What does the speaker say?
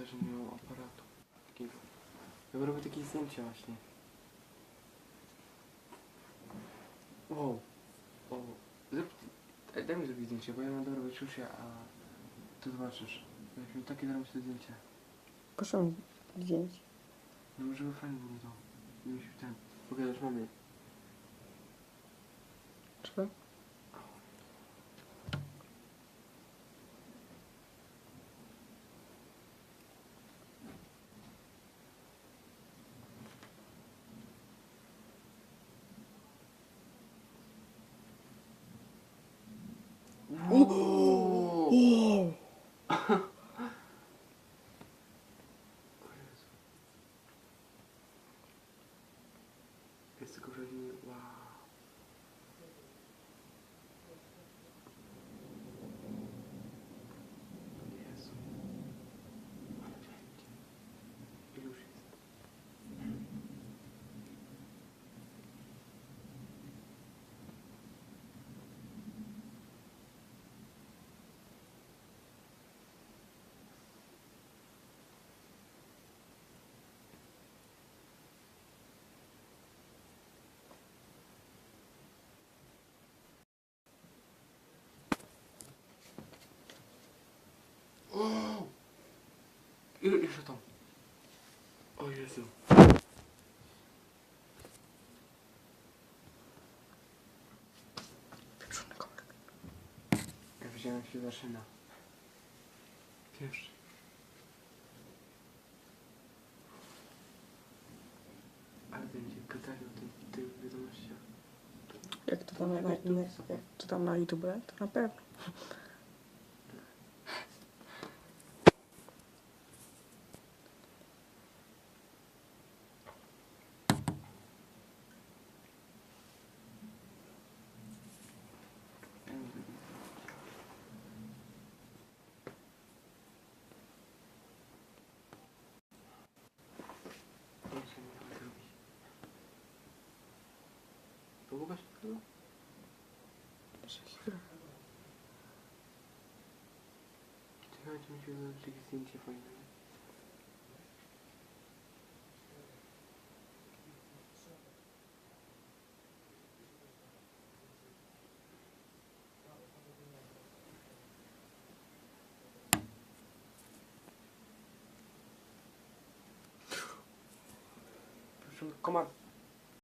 szkoda, że nie mam aparatu takiego. Ja robię takie zdjęcia właśnie. Wow. Wow. Daj mi zrobić zdjęcie, bo ja mam dobre wyczucie, a ty zobaczysz. Jak mi takie zrobić to zdjęcie. Proszę zdjęć. No żeby fajnie wyglądało. Nie musi ten. Pokażesz mamie. Czekaj. Wow. Jest tylko wrażenie, wow. Jezu. Ale będzie. Ile już jest? Wow. Ile jeszcze tam? O Jezu. Pieczony kolor. Ja widziałem, jak się zaczyna. Pierwszy. Ale będzie gadanie o tych wiadomościach. Jak to tam jak to tam na YouTube, to na pewno. Ja nie wiem. Nie wiem, co mam zrobić. Pogubasz tego? Ciekawe, czy mi się uda takie zdjęcie fajne. Proszę, komar.